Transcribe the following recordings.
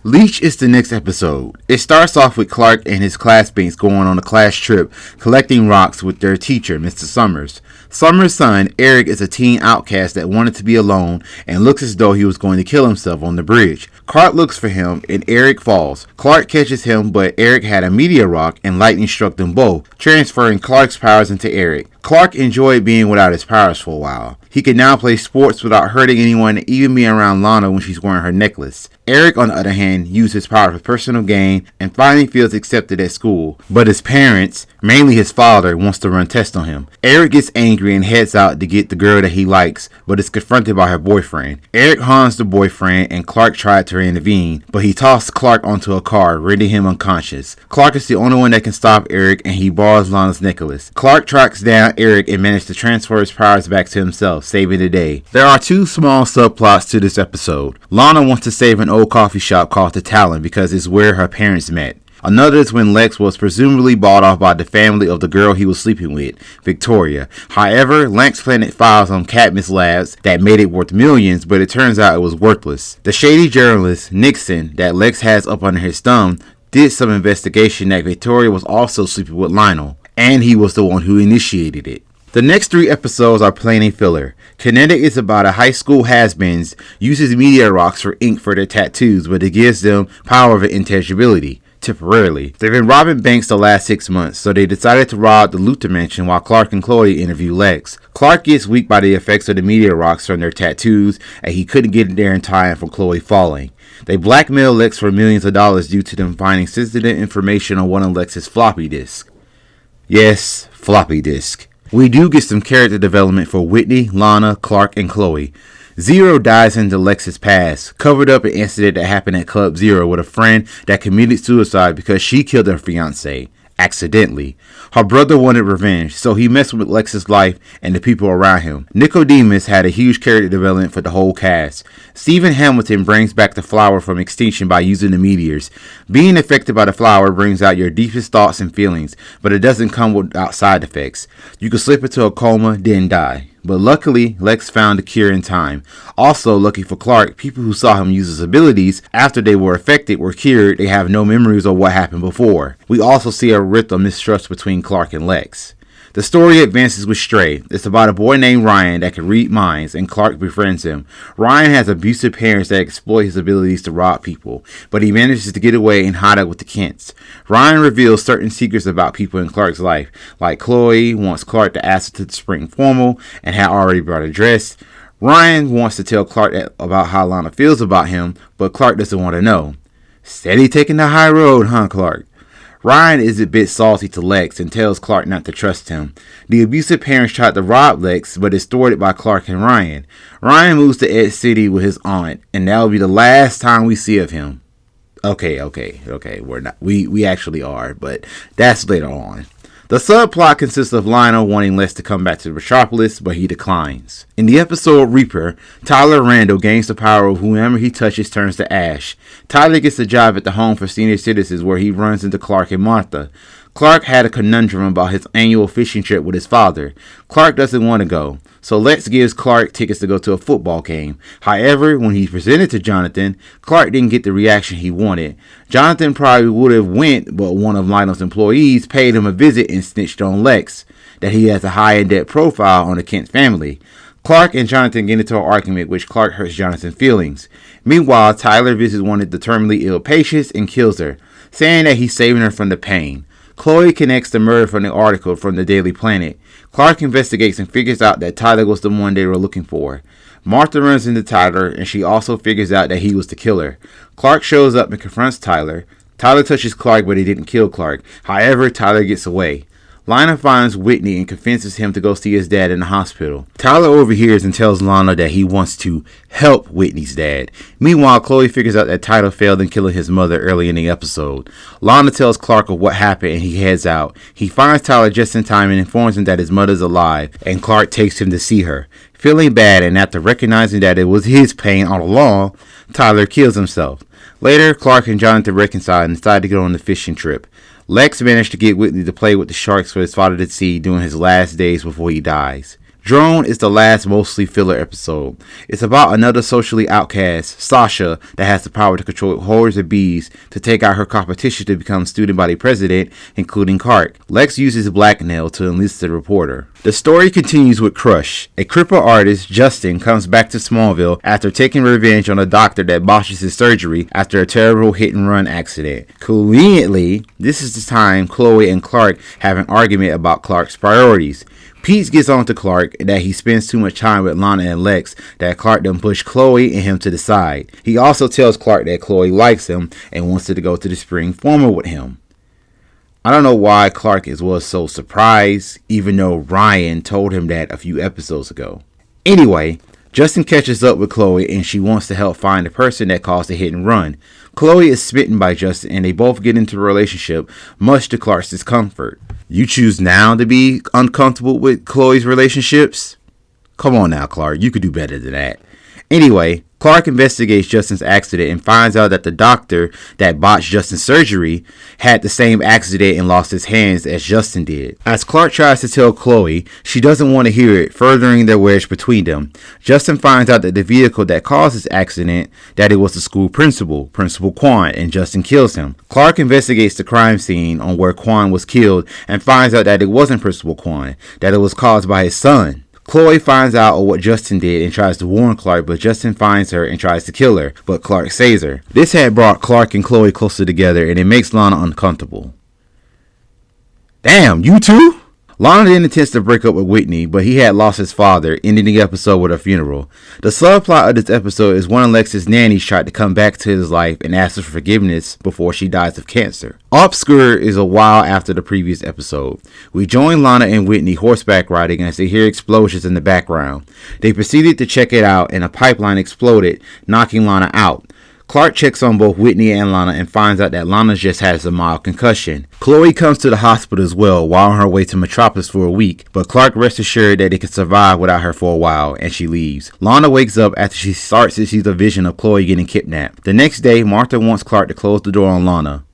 Leech is the next episode. It starts off with Clark and his classmates going on a class trip, collecting rocks with their teacher, Mr. Summers. Summers' son, Eric, is a teen outcast that wanted to be alone and looks as though he was going to kill himself on the bridge. Clark looks for him and Eric falls. Clark catches him, but Eric had a meteor rock and lightning struck them both, transferring Clark's powers into Eric. Clark enjoyed being without his powers for a while. He could now play sports without hurting anyone and even be around Lana when she's wearing her necklace. Eric, on the other hand, used his power for personal gain and finally feels accepted at school. But his parents, mainly his father, wants to run tests on him. Eric gets angry and heads out to get the girl that he likes, but is confronted by her boyfriend. Eric harms the boyfriend and Clark tried to intervene, but he tossed Clark onto a car, rendering him unconscious. Clark is the only one that can stop Eric and he borrows Lana's necklace. Clark tracks down Eric and manages to transfer his powers back to himself, saving the day. There are two small subplots to this episode. Lana wants to save an old coffee shop called the Talon because it's where her parents met. Another is when Lex was presumably bought off by the family of the girl he was sleeping with, Victoria. However, Lex planted files on Cadmus Labs that made it worth millions, but it turns out it was worthless. The shady journalist, Nixon, that Lex has up under his thumb, did some investigation that Victoria was also sleeping with Lionel, and he was the one who initiated it. The next 3 episodes are plain and filler. Kinetic is about a high school has-beens uses meteor rocks for ink for their tattoos, but it gives them power of intangibility. Temporarily. They've been robbing banks the last 6 months, so they decided to rob the Luthor mansion while Clark and Chloe interview Lex. Clark gets weak by the effects of the meteor rocks from their tattoos, and he couldn't get there in time for Chloe falling. They blackmail Lex for millions of dollars due to them finding sensitive information on one of Lex's floppy disks. Yes, floppy disk. We do get some character development for Whitney, Lana, Clark, and Chloe. Zero dives into Lex's past, covered up an incident that happened at Club Zero with a friend that committed suicide because she killed her fiancé. Accidentally. Her brother wanted revenge, so he messed with Lex's life and the people around him. Nicodemus had a huge character development for the whole cast. Stephen Hamilton brings back the flower from extinction by using the meteors. Being affected by the flower brings out your deepest thoughts and feelings, but it doesn't come without side effects. You can slip into a coma, then die. But luckily, Lex found a cure in time. Also, lucky for Clark, people who saw him use his abilities after they were affected were cured. They have no memories of what happened before. We also see a rift of mistrust between Clark and Lex. The story advances with Stray. It's about a boy named Ryan that can read minds, and Clark befriends him. Ryan has abusive parents that exploit his abilities to rob people, but he manages to get away and hide out with the Kents. Ryan reveals certain secrets about people in Clark's life, like Chloe wants Clark to ask her to the spring formal and had already brought a dress. Ryan wants to tell Clark about how Lana feels about him, but Clark doesn't want to know. Steady taking the high road, huh, Clark? Ryan is a bit salty to Lex and tells Clark not to trust him. The abusive parents tried to rob Lex, but is thwarted by Clark and Ryan. Ryan moves to Ed City with his aunt, and that will be the last time we see of him. Okay, we're not. We actually are, but that's later on. The subplot consists of Lionel wanting Lex to come back to Metropolis, but he declines. In the episode Reaper, Tyler Randall gains the power of whomever he touches turns to ash. Tyler gets a job at the home for senior citizens where he runs into Clark and Martha. Clark had a conundrum about his annual fishing trip with his father. Clark doesn't want to go, so Lex gives Clark tickets to go to a football game. However, when he presented to Jonathan, Clark didn't get the reaction he wanted. Jonathan probably would have went, but one of Lionel's employees paid him a visit and snitched on Lex that he has a high in-debt profile on the Kent family. Clark and Jonathan get into an argument which Clark hurts Jonathan's feelings. Meanwhile, Tyler visits one of the terminally ill patients and kills her, saying that he's saving her from the pain. Chloe connects the murder from the article from the Daily Planet. Clark investigates and figures out that Tyler was the one they were looking for. Martha runs into Tyler, and she also figures out that he was the killer. Clark shows up and confronts Tyler. Tyler touches Clark, but he didn't kill Clark. However, Tyler gets away. Lana finds Whitney and convinces him to go see his dad in the hospital. Tyler overhears and tells Lana that he wants to help Whitney's dad. Meanwhile, Chloe figures out that Tyler failed in killing his mother early in the episode. Lana tells Clark of what happened and he heads out. He finds Tyler just in time and informs him that his mother's alive, and Clark takes him to see her. Feeling bad and after recognizing that it was his pain all along, Tyler kills himself. Later, Clark and Jonathan reconcile and decide to go on the fishing trip. Lex managed to get Whitney to play with the sharks for his father to see during his last days before he dies. Drone is the last mostly filler episode. It's about another socially outcast, Sasha, that has the power to control hordes of bees to take out her competition to become student body president, including Clark. Lex uses blackmail to enlist the reporter. The story continues with Crush. A crippled artist, Justin, comes back to Smallville after taking revenge on a doctor that botches his surgery after a terrible hit-and-run accident. Conveniently, this is the time Chloe and Clark have an argument about Clark's priorities. Pete gets on to Clark that he spends too much time with Lana and Lex, that Clark done pushed Chloe and him to the side. He also tells Clark that Chloe likes him and wants to go to the spring formal with him. I don't know why Clark was so surprised, even though Ryan told him that a few episodes ago. Anyway, Justin catches up with Chloe and she wants to help find the person that caused the hit and run. Chloe is smitten by Justin and they both get into a relationship, much to Clark's discomfort. You choose now to be uncomfortable with Chloe's relationships? Come on now, Clark, you could do better than that. Anyway, Clark investigates Justin's accident and finds out that the doctor that botched Justin's surgery had the same accident and lost his hands as Justin did. As Clark tries to tell Chloe, she doesn't want to hear it, furthering their wedge between them. Justin finds out that the vehicle that caused his accident, that it was the school principal, Principal Quan, and Justin kills him. Clark investigates the crime scene on where Quan was killed and finds out that it wasn't Principal Quan, that it was caused by his son. Chloe finds out what Justin did and tries to warn Clark, but Justin finds her and tries to kill her, but Clark saves her. This had brought Clark and Chloe closer together, and it makes Lana uncomfortable. Damn, you too? Lana then attempts to break up with Whitney, but he had lost his father, ending the episode with a funeral. The subplot of this episode is one of Lex's nannies tried to come back to his life and ask for forgiveness before she dies of cancer. Obscure is a while after the previous episode. We join Lana and Whitney horseback riding as they hear explosions in the background. They proceeded to check it out and a pipeline exploded, knocking Lana out. Clark checks on both Whitney and Lana and finds out that Lana just has a mild concussion. Chloe comes to the hospital as well while on her way to Metropolis for a week, but Clark rests assured that they can survive without her for a while, and she leaves. Lana wakes up after she starts to see the vision of Chloe getting kidnapped. The next day, Martha wants Clark to close the door on Lana.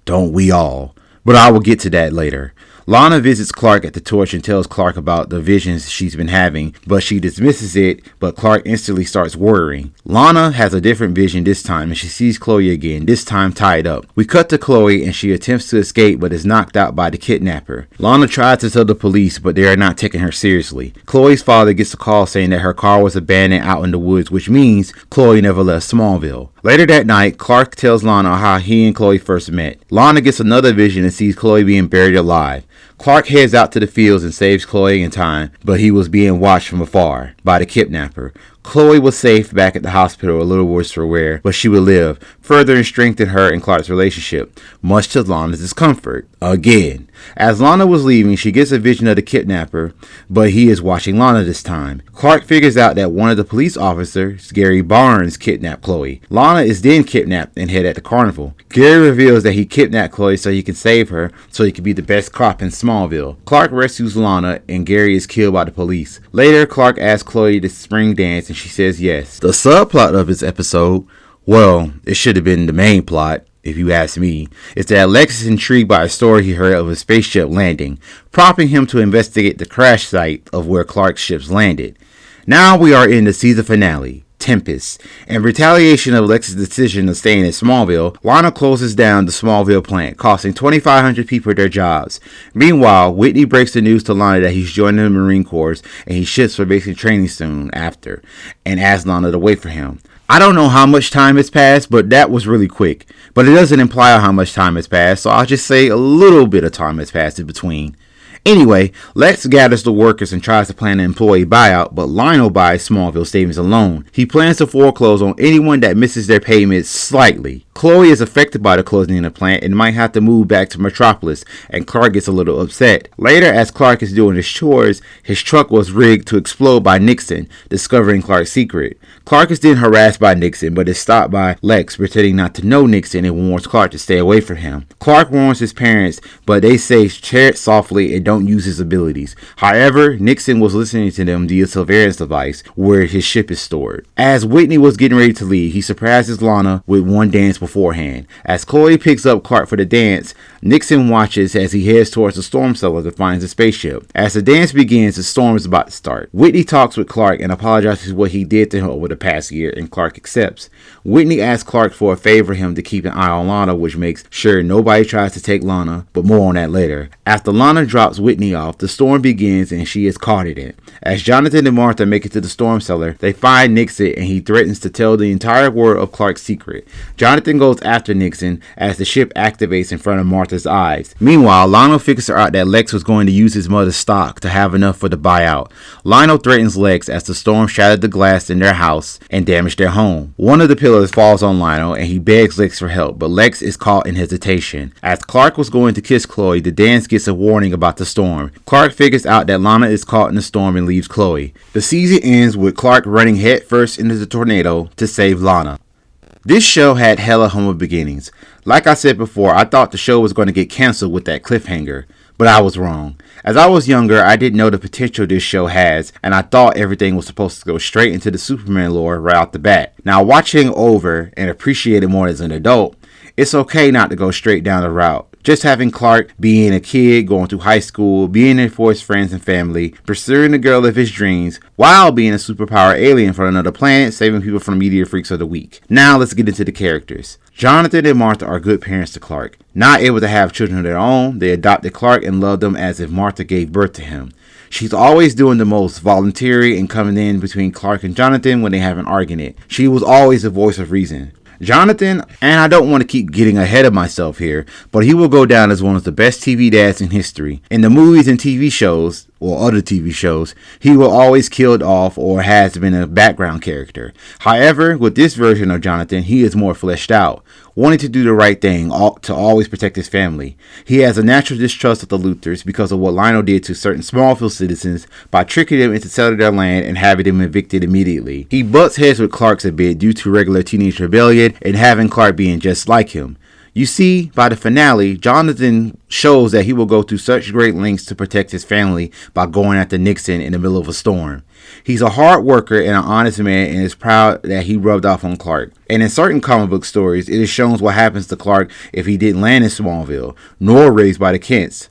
Don't we all? But I will get to that later. Lana visits Clark at the torch and tells Clark about the visions she's been having, but she dismisses it, but Clark instantly starts worrying. Lana has a different vision this time and she sees Chloe again, this time tied up. We cut to Chloe and she attempts to escape but is knocked out by the kidnapper. Lana tries to tell the police, but they are not taking her seriously. Chloe's father gets a call saying that her car was abandoned out in the woods, which means Chloe never left Smallville. Later that night, Clark tells Lana how he and Chloe first met. Lana gets another vision and sees Chloe being buried alive. Clark heads out to the fields and saves Chloe in time, but he was being watched from afar by the kidnapper. Chloe was safe back at the hospital, a little worse for wear, but she would live, further strengthening her and Clark's relationship, much to Lana's discomfort. Again, as Lana was leaving, she gets a vision of the kidnapper, but he is watching Lana this time. Clark figures out that one of the police officers, Gary Barnes, kidnapped Chloe. Lana is then kidnapped and held at the carnival. Gary reveals that he kidnapped Chloe so he can save her, so he can be the best cop in Smallville. Clark rescues Lana, and Gary is killed by the police. Later, Clark asks Chloe to spring dance, and she says yes. The subplot of this episode, well, it should have been the main plot, if you ask me, is that Lex is intrigued by a story he heard of a spaceship landing, prompting him to investigate the crash site of where Clark's ships landed. Now we are in the season finale, Tempest. In retaliation of Lex's decision of staying in Smallville, Lana closes down the Smallville plant, costing 2,500 people their jobs. Meanwhile, Whitney breaks the news to Lana that he's joining the Marine Corps and he ships for basic training soon after, and asks Lana to wait for him. I don't know how much time has passed, but that was really quick. But it doesn't imply how much time has passed, so I'll just say a little bit of time has passed in between. Anyway, Lex gathers the workers and tries to plan an employee buyout, but Lionel buys Smallville savings alone. He plans to foreclose on anyone that misses their payments slightly. Chloe is affected by the closing of the plant and might have to move back to Metropolis, and Clark gets a little upset. Later, as Clark is doing his chores, his truck was rigged to explode by Nixon, discovering Clark's secret. Clark is then harassed by Nixon, but is stopped by Lex, pretending not to know Nixon, and warns Clark to stay away from him. Clark warns his parents, but they say tread softly and don't use his abilities. However, Nixon was listening to them via surveillance device where his ship is stored. As Whitney was getting ready to leave, he surprises Lana with one dance beforehand. As Chloe picks up Clark for the dance, Nixon watches as he heads towards the storm cellar to find the spaceship. As the dance begins, the storm is about to start. Whitney talks with Clark and apologizes for what he did to him over the past year, and Clark accepts. Whitney asks Clark for a favor him to keep an eye on Lana, which makes sure nobody tries to take Lana, but more on that later. After Lana drops Whitney off, the storm begins and she is caught in it. As Jonathan and Martha make it to the storm cellar, they find Nixon and he threatens to tell the entire world of Clark's secret. Jonathan goes after Nixon as the ship activates in front of Martha's eyes. Meanwhile, Lionel figures out that Lex was going to use his mother's stock to have enough for the buyout. Lionel threatens Lex as the storm shattered the glass in their house and damaged their home. One of the pillars falls on Lionel and he begs Lex for help, but Lex is caught in hesitation. As Clark was going to kiss Chloe, the dance gets a warning about the storm. Clark figures out that Lana is caught in the storm and leaves Chloe. The season ends with Clark running headfirst into the tornado to save Lana. This show had hella humble beginnings. Like I said before, I thought the show was going to get canceled with that cliffhanger, but I was wrong. As I was younger, I didn't know the potential this show has, and I thought everything was supposed to go straight into the Superman lore right off the bat. Now, watching over and appreciate it more as an adult, it's okay not to go straight down the route. Just having Clark being a kid, going through high school, being there for his friends and family, pursuing the girl of his dreams, while being a superpower alien from another planet, saving people from meteor freaks of the week. Now let's get into the characters. Jonathan and Martha are good parents to Clark. Not able to have children of their own, they adopted Clark and loved him as if Martha gave birth to him. She's always doing the most, volunteering and coming in between Clark and Jonathan when they have an argument. She was always the voice of reason. Jonathan, and I don't want to keep getting ahead of myself here, but he will go down as one of the best TV dads in history. In the movies and TV shows, or other TV shows, he will always killed off or has been a background character. However, with this version of Jonathan, he is more fleshed out, wanting to do the right thing, to always protect his family. He has a natural distrust of the Luthors because of what Lionel did to certain Smallville citizens by tricking them into selling their land and having them evicted immediately. He butts heads with Clark's a bit due to regular teenage rebellion and having Clark being just like him. You see, by the finale, Jonathan shows that he will go to such great lengths to protect his family by going after Nixon in the middle of a storm. He's a hard worker and an honest man and is proud that he rubbed off on Clark. And in certain comic book stories, it is shown what happens to Clark if he didn't land in Smallville, nor raised by the Kents.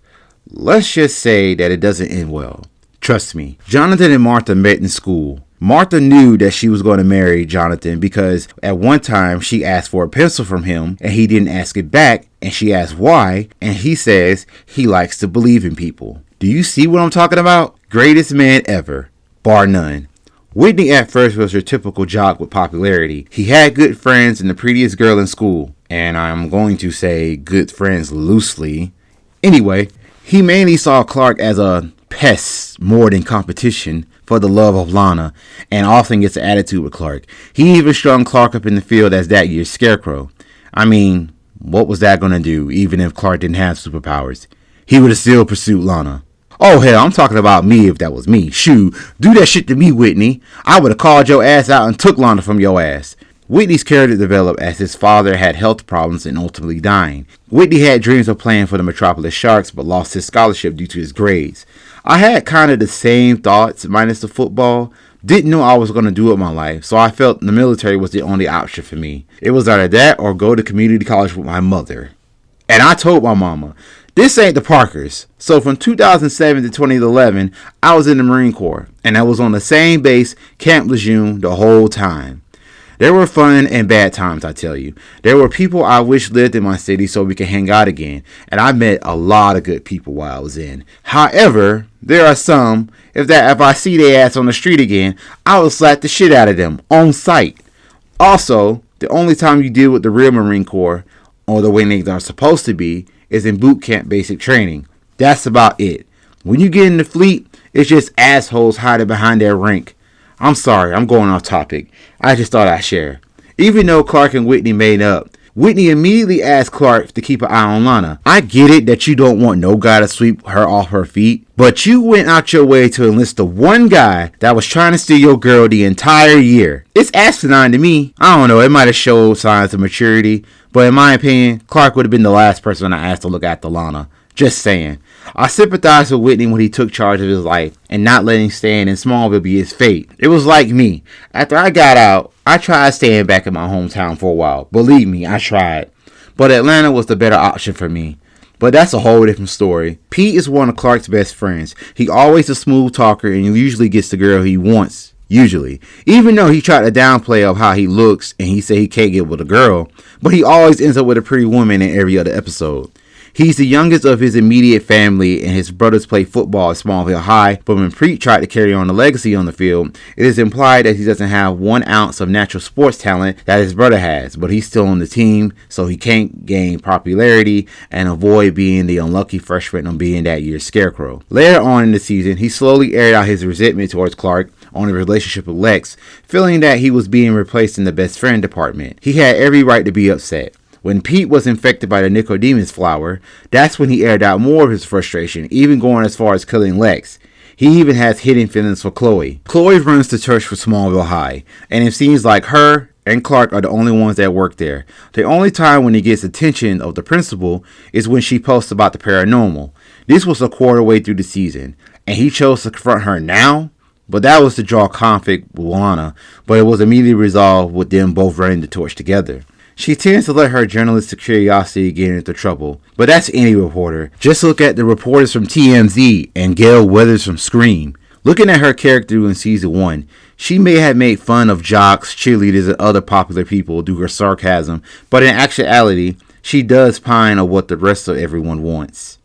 Let's just say that it doesn't end well. Trust me. Jonathan and Martha met in school. Martha knew that she was going to marry Jonathan because at one time she asked for a pencil from him and he didn't ask it back, and she asked why, and he says he likes to believe in people. Do you see what I'm talking about? Greatest man ever, bar none. Whitney at first was your typical jock with popularity. He had good friends and the prettiest girl in school, and I'm going to say good friends loosely. Anyway, he mainly saw Clark as a pest more than competition for the love of Lana, and often gets an attitude with Clark. He even strung Clark up in the field as that year's Scarecrow. I mean, what was that going to do, even if Clark didn't have superpowers? He would have still pursued Lana. Oh hell, I'm talking about me if that was me. Shoo, do that shit to me, Whitney. I would have called your ass out and took Lana from your ass. Whitney's character developed as his father had health problems and ultimately dying. Whitney had dreams of playing for the Metropolis Sharks but lost his scholarship due to his grades. I had kind of the same thoughts minus the football. Didn't know I was going to do it in my life, so I felt the military was the only option for me. It was either that or go to community college with my mother. And I told my mama, this ain't the Parkers. So from 2007 to 2011, I was in the Marine Corps, and I was on the same base, Camp Lejeune, the whole time. There were fun and bad times, I tell you. There were people I wish lived in my city so we could hang out again, and I met a lot of good people while I was in. However, there are some, if I see their ass on the street again, I will slap the shit out of them, on sight. Also, the only time you deal with the real Marine Corps, or the way they are supposed to be, is in boot camp basic training. That's about it. When you get in the fleet, it's just assholes hiding behind their rank. I'm sorry, I'm going off topic. I just thought I'd share. Even though Clark and Whitney made up, Whitney immediately asked Clark to keep an eye on Lana. I get it that you don't want no guy to sweep her off her feet, but you went out your way to enlist the one guy that was trying to steal your girl the entire year. It's asinine to me. I don't know, it might have showed signs of maturity, but in my opinion, Clark would have been the last person I asked to look after Lana. Just saying. I sympathized with Whitney when he took charge of his life and not letting staying in Smallville be his fate. It was like me. After I got out, I tried staying back in my hometown for a while. Believe me, I tried. But Atlanta was the better option for me. But that's a whole different story. Pete is one of Clark's best friends. He always a smooth talker and usually gets the girl he wants. Usually. Even though he tried to downplay of how he looks and he said he can't get with a girl. But he always ends up with a pretty woman in every other episode. He's the youngest of his immediate family, and his brothers play football at Smallville High, but when Preet tried to carry on the legacy on the field, it is implied that he doesn't have 1 ounce of natural sports talent that his brother has, but he's still on the team, so he can't gain popularity and avoid being the unlucky freshman on being that year's scarecrow. Later on in the season, he slowly aired out his resentment towards Clark on his relationship with Lex, feeling that he was being replaced in the best friend department. He had every right to be upset. When Pete was infected by the Nicodemus flower, that's when he aired out more of his frustration, even going as far as killing Lex. He even has hidden feelings for Chloe. Chloe runs the church for Smallville High, and it seems like her and Clark are the only ones that work there. The only time when he gets attention of the principal is when she posts about the paranormal. This was a quarter way through the season, and he chose to confront her now? But that was to draw conflict with Lana, but it was immediately resolved with them both running the torch together. She tends to let her journalistic curiosity get into trouble, but that's any reporter. Just look at the reporters from TMZ and Gail Weathers from Scream. Looking at her character in Season 1, she may have made fun of jocks, cheerleaders, and other popular people due to her sarcasm, but in actuality, she does pine on what the rest of everyone wants.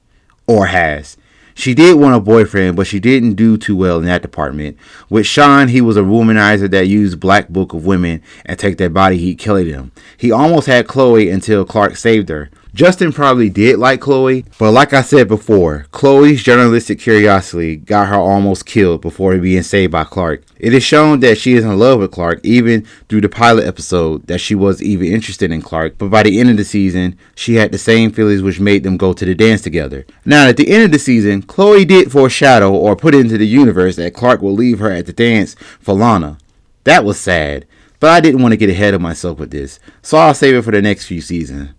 Or has. She did want a boyfriend, but she didn't do too well in that department. With Sean, he was a womanizer that used Black Book of women and take their body heat killing them. He almost had Chloe until Clark saved her. Justin probably did like Chloe, but like I said before, Chloe's journalistic curiosity got her almost killed before being saved by Clark. It is shown that she is in love with Clark, even through the pilot episode that she was even interested in Clark, but by the end of the season, she had the same feelings which made them go to the dance together. Now, at the end of the season, Chloe did foreshadow or put into the universe that Clark will leave her at the dance for Lana. That was sad, but I didn't want to get ahead of myself with this, so I'll save it for the next few seasons.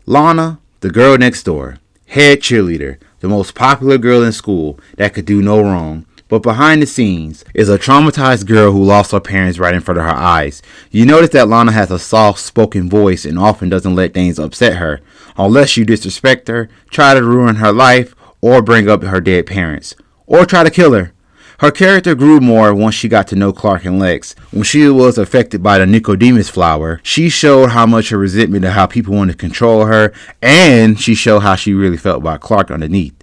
Lana, the girl next door, head cheerleader, the most popular girl in school that could do no wrong, but behind the scenes is a traumatized girl who lost her parents right in front of her eyes. You notice that Lana has a soft-spoken voice and often doesn't let things upset her, unless you disrespect her, try to ruin her life, or bring up her dead parents, or try to kill her. Her character grew more once she got to know Clark and Lex. When she was affected by the Nicodemus flower, she showed how much her resentment of how people wanted to control her, and she showed how she really felt about Clark underneath.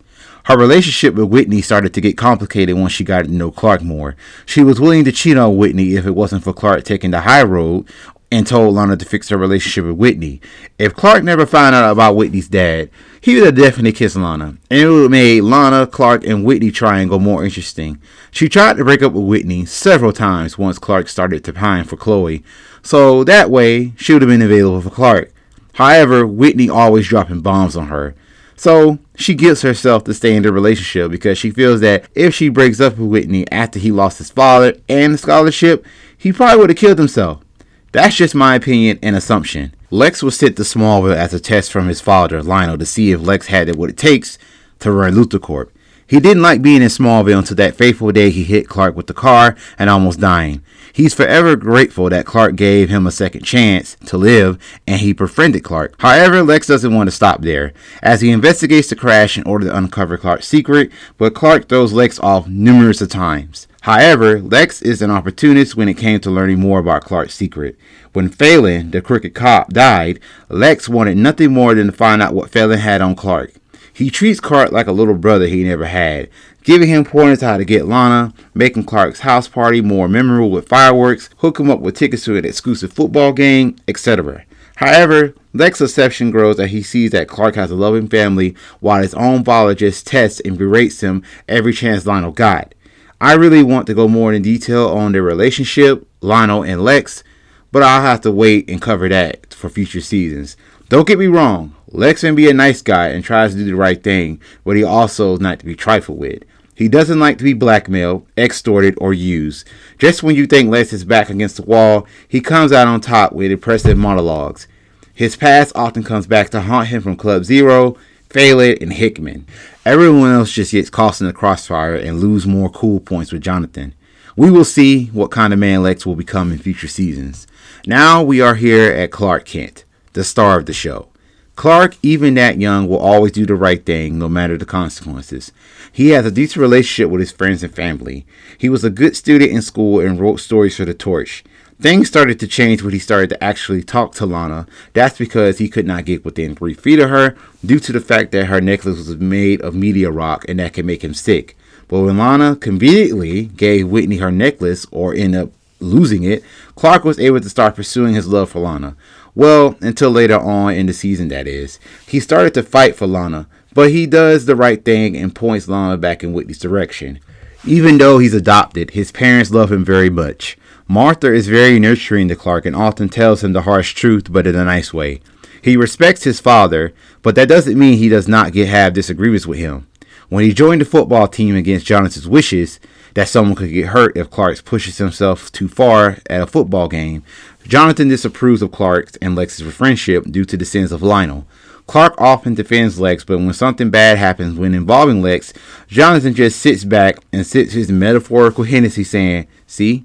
Her relationship with Whitney started to get complicated once she got to know Clark more. She was willing to cheat on Whitney if it wasn't for Clark taking the high road and told Lana to fix her relationship with Whitney. If Clark never found out about Whitney's dad, he would have definitely kissed Lana, and it would have made Lana, Clark, and Whitney triangle more interesting. She tried to break up with Whitney several times once Clark started to pine for Chloe, so that way she would have been available for Clark. However, Whitney always dropping bombs on her. So she gives herself to stay in the relationship because she feels that if she breaks up with Whitney after he lost his father and the scholarship, he probably would have killed himself. That's just my opinion and assumption. Lex was sent to Smallville as a test from his father, Lionel, to see if Lex had what it takes to run Luthor Corp. He didn't like being in Smallville until that fateful day he hit Clark with the car and almost dying. He's forever grateful that Clark gave him a second chance to live and he befriended Clark. However, Lex doesn't want to stop there, as he investigates the crash in order to uncover Clark's secret, but Clark throws Lex off numerous times. However, Lex is an opportunist when it came to learning more about Clark's secret. When Phelan, the crooked cop, died, Lex wanted nothing more than to find out what Phelan had on Clark. He treats Clark like a little brother he never had, giving him pointers how to get Lana, making Clark's house party more memorable with fireworks, hook him up with tickets to an exclusive football game, etc. However, Lex's perception grows as he sees that Clark has a loving family while his own biologist tests and berates him every chance Lionel got. I really want to go more in detail on their relationship, Lionel and Lex, but I'll have to wait and cover that for future seasons. Don't get me wrong, Lex can be a nice guy and tries to do the right thing, but he also is not to be trifled with. He doesn't like to be blackmailed, extorted, or used. Just when you think Lex is back against the wall, he comes out on top with impressive monologues. His past often comes back to haunt him from Club Zero, Phelan, and Hickman. Everyone else just gets caught in the crossfire and lose more cool points with Jonathan. We will see what kind of man Lex will become in future seasons. Now we are here at Clark Kent, the star of the show. Clark, even that young, will always do the right thing no matter the consequences. He has a decent relationship with his friends and family. He was a good student in school and wrote stories for the Torch. Things started to change when he started to actually talk to Lana. That's because he could not get within 3 feet of her due to the fact that her necklace was made of meteor rock and that could make him sick. But when Lana conveniently gave Whitney her necklace or ended up losing it, Clark was able to start pursuing his love for Lana. Well, until later on in the season, that is. He started to fight for Lana, but he does the right thing and points Lana back in Whitney's direction. Even though he's adopted, his parents love him very much. Martha is very nurturing to Clark and often tells him the harsh truth, but in a nice way. He respects his father, but that doesn't mean he does not have disagreements with him. When he joined the football team against Jonathan's wishes, that someone could get hurt if Clark pushes himself too far at a football game, Jonathan disapproves of Clark's and Lex's friendship due to the sins of Lionel. Clark often defends Lex, but when something bad happens when involving Lex, Jonathan just sits back and sips his metaphorical Hennessy saying, "See?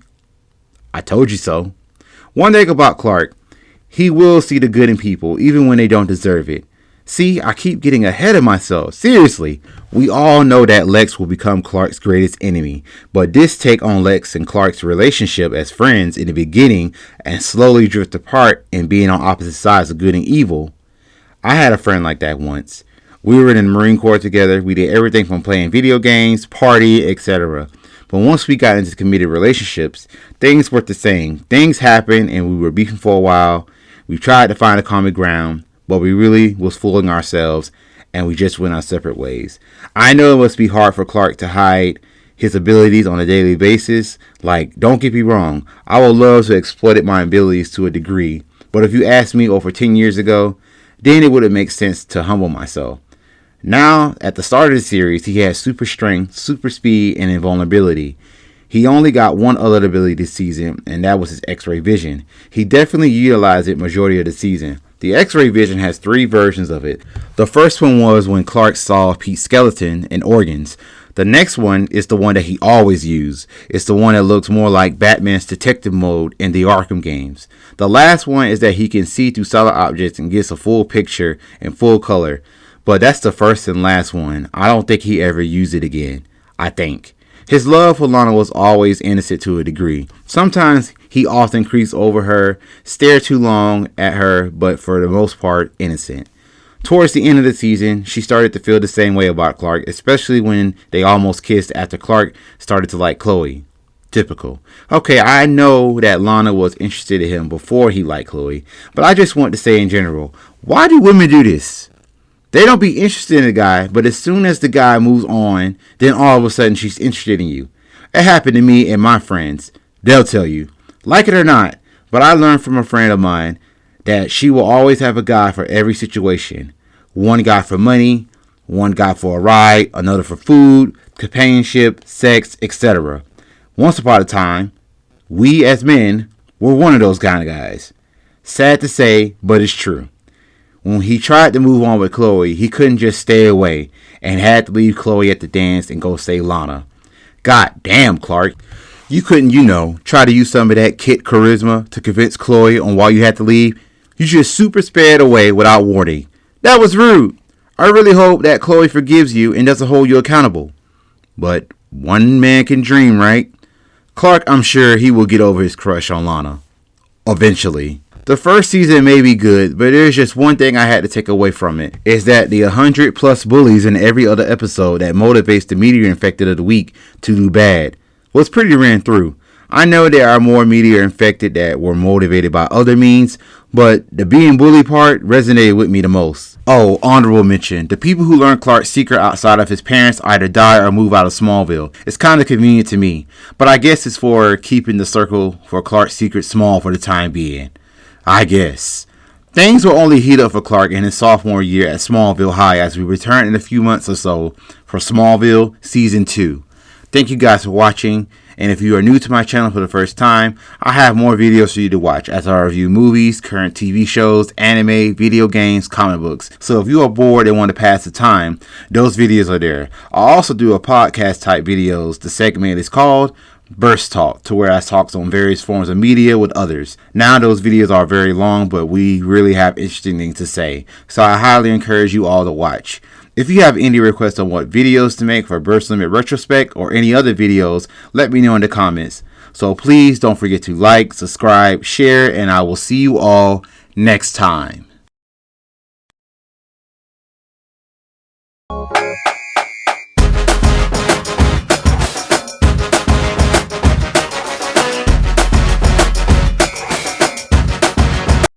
I told you so." One thing about Clark, he will see the good in people even when they don't deserve it. See, I keep getting ahead of myself. Seriously, we all know that Lex will become Clark's greatest enemy, but this take on Lex and Clark's relationship as friends in the beginning and slowly drift apart and being on opposite sides of good and evil. I had a friend like that once. We were in the Marine Corps together. We did everything from playing video games, party, etc. But once we got into committed relationships, things weren't the same. Things happened and we were beefing for a while. We tried to find a common ground, but we really was fooling ourselves and we just went our separate ways. I know it must be hard for Clark to hide his abilities on a daily basis. Like, don't get me wrong, I would love to exploit my abilities to a degree, but if you asked me over 10 years ago, then it wouldn't make sense to humble myself. Now, at the start of the series, he has super strength, super speed, and invulnerability. He only got one other ability this season, and that was his X-ray vision. He definitely utilized it majority of the season. The X-ray vision has 3 versions of it. The first one was when Clark saw Pete's skeleton and organs. The next one is the one that he always used. It's the one that looks more like Batman's detective mode in the Arkham games. The last one is that he can see through solid objects and gets a full picture in full color. But that's the first and last one. I don't think he ever used it again. I think. His love for Lana was always innocent to a degree. Sometimes he often creeps over her, stare too long at her, but for the most part, innocent. Towards the end of the season, she started to feel the same way about Clark, especially when they almost kissed after Clark started to like Chloe. Typical. Okay, I know that Lana was interested in him before he liked Chloe, but I just want to say in general, why do women do this? They don't be interested in the guy, but as soon as the guy moves on, then all of a sudden she's interested in you. It happened to me and my friends. They'll tell you, like it or not, but I learned from a friend of mine that she will always have a guy for every situation. One guy for money, one guy for a ride, another for food, companionship, sex, etc. Once upon a time, we as men were one of those kind of guys. Sad to say, but it's true. When he tried to move on with Chloe, he couldn't just stay away and had to leave Chloe at the dance and go save Lana. God damn, Clark. You couldn't, try to use some of that kid charisma to convince Chloe on why you had to leave. You just super sped away without warning. That was rude. I really hope that Chloe forgives you and doesn't hold you accountable. But one man can dream, right? Clark, I'm sure he will get over his crush on Lana. Eventually. The first season may be good, but there's just one thing I had to take away from it. Is that the 100 plus bullies in every other episode that motivates the meteor infected of the week to do bad was pretty ran through. I know there are more meteor infected that were motivated by other means, but the being bully part resonated with me the most. Oh, honorable mention. The people who learn Clark's secret outside of his parents either die or move out of Smallville. It's kind of convenient to me, but I guess it's for keeping the circle for Clark's secret small for the time being. I guess. Things will only heat up for Clark in his sophomore year at Smallville High as we return in a few months or so for Smallville Season 2. Thank you guys for watching, And if you are new to my channel for the first time, I have more videos for you to watch as I review movies, current TV shows, anime, video games, comic books. So if you are bored and want to pass the time, those videos are there. I also do a podcast type videos. The segment is called Burst Talk, to where I talk on various forms of media with others. Now those videos are very long, but we really have interesting things to say. So I highly encourage you all to watch. If you have any requests on what videos to make for Burstlimit Retrospect or any other videos, let me know in the comments. So please don't forget to like, subscribe, share, and I will see you all next time.